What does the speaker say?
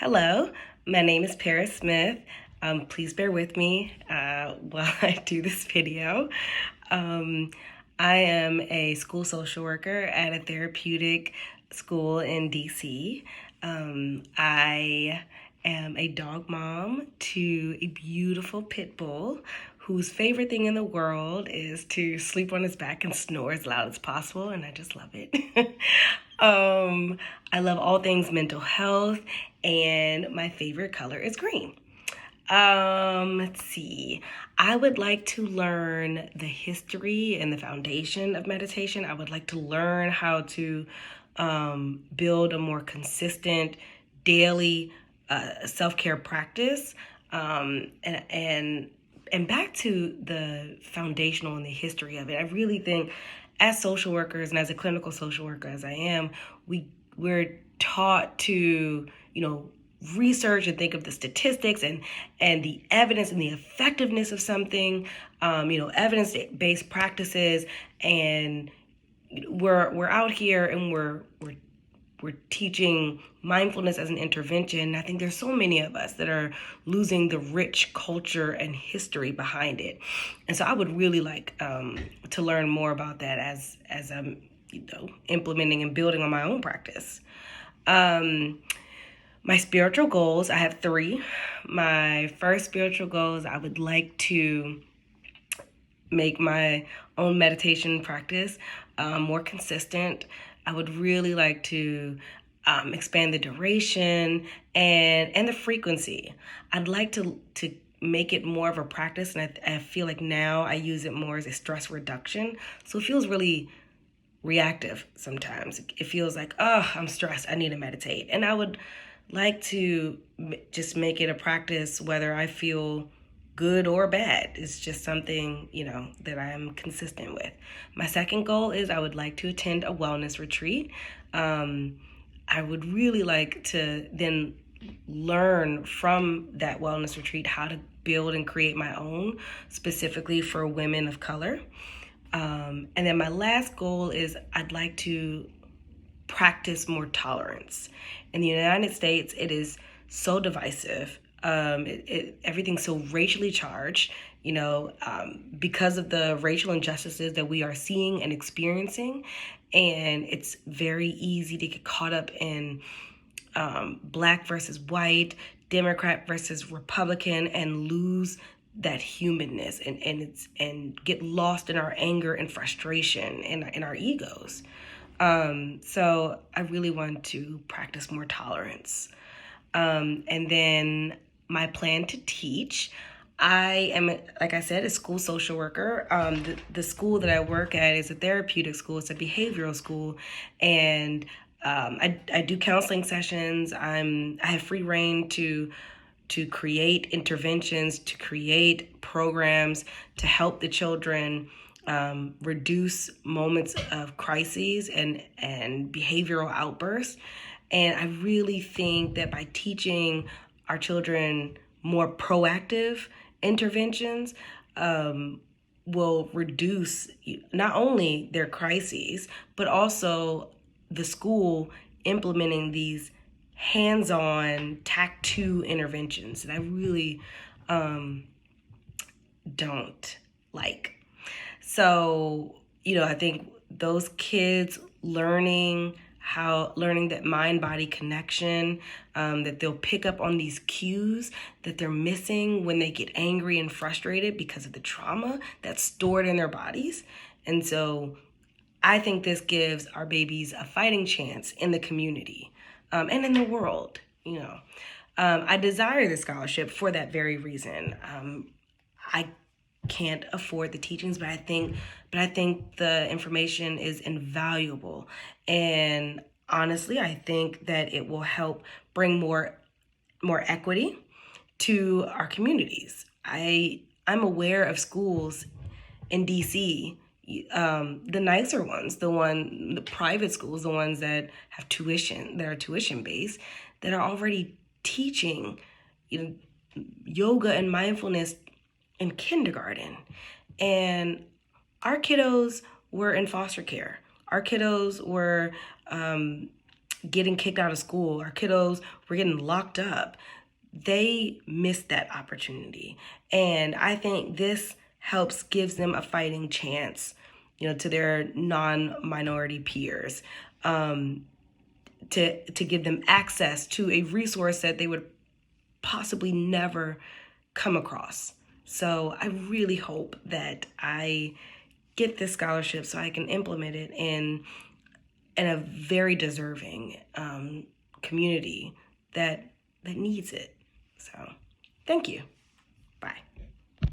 Hello, my name is Paris Smith. Please bear with me while I do this video. Um, I am a school social worker at a therapeutic school in DC. I am a dog mom to a beautiful pit bull whose favorite thing in the world is to sleep on his back and snore as loud as possible, and I just love it. I love all things mental health, and my favorite color is green. Let's see. I would like to learn the history and the foundation of meditation. I would like to learn how to build a more consistent daily self-care practice. And back to the foundational and the history of it. I really think as social workers and as a clinical social worker as I am, we're taught to, research and think of the statistics and the evidence and the effectiveness of something, evidence-based practices, and we're out here and we're teaching mindfulness as an intervention. I think there's so many of us that are losing the rich culture and history behind it, and so I would really like to learn more about that as I'm implementing and building on my own practice. My spiritual goals, I have 3. My first spiritual goal is I would like to make my own meditation practice more consistent. I would really like to expand the duration and the frequency. I'd like to make it more of a practice, and I feel like now I use it more as a stress reduction. So it feels really reactive sometimes. It feels like, oh, I'm stressed, I need to meditate. And I would like to just make it a practice whether I feel good or bad. It's just something, that I am consistent with. My second goal is I would like to attend a wellness retreat. I would really like to then learn from that wellness retreat how to build and create my own, specifically for women of color. And then my last goal is I'd like to practice more tolerance. In the United States, it is so divisive. Everything's so racially charged, because of the racial injustices that we are seeing and experiencing. And it's very easy to get caught up in black versus white, Democrat versus Republican, and lose that humanness and get lost in our anger and frustration and in our egos. So I really want to practice more tolerance. And then my plan to teach, I am, like I said, a school social worker. The school that I work at is a therapeutic school. It's a behavioral school. And I do counseling sessions. I have free reign to create interventions, to create programs to help the children reduce moments of crises and behavioral outbursts. And I really think that by teaching our children more proactive interventions, will reduce not only their crises, but also the school implementing these hands-on TAC2 interventions that I really don't like. So, I think those kids learning that mind-body connection, that they'll pick up on these cues that they're missing when they get angry and frustrated because of the trauma that's stored in their bodies. And so I think this gives our babies a fighting chance in the community and in the world. I desire the scholarship for that very reason. I can't afford the teachings, but I think the information is invaluable. And honestly, I think that it will help bring more equity to our communities. I'm aware of schools in DC, the nicer ones, the private schools, the ones that have that are tuition based, that are already teaching, yoga and mindfulness in kindergarten. And our kiddos were in foster care. Our kiddos were getting kicked out of school. Our kiddos were getting locked up. They missed that opportunity. And I think this gives them a fighting chance, to their non-minority peers, to give them access to a resource that they would possibly never come across. So I really hope that I get this scholarship so I can implement it in a very deserving community that needs it. So thank you. Bye.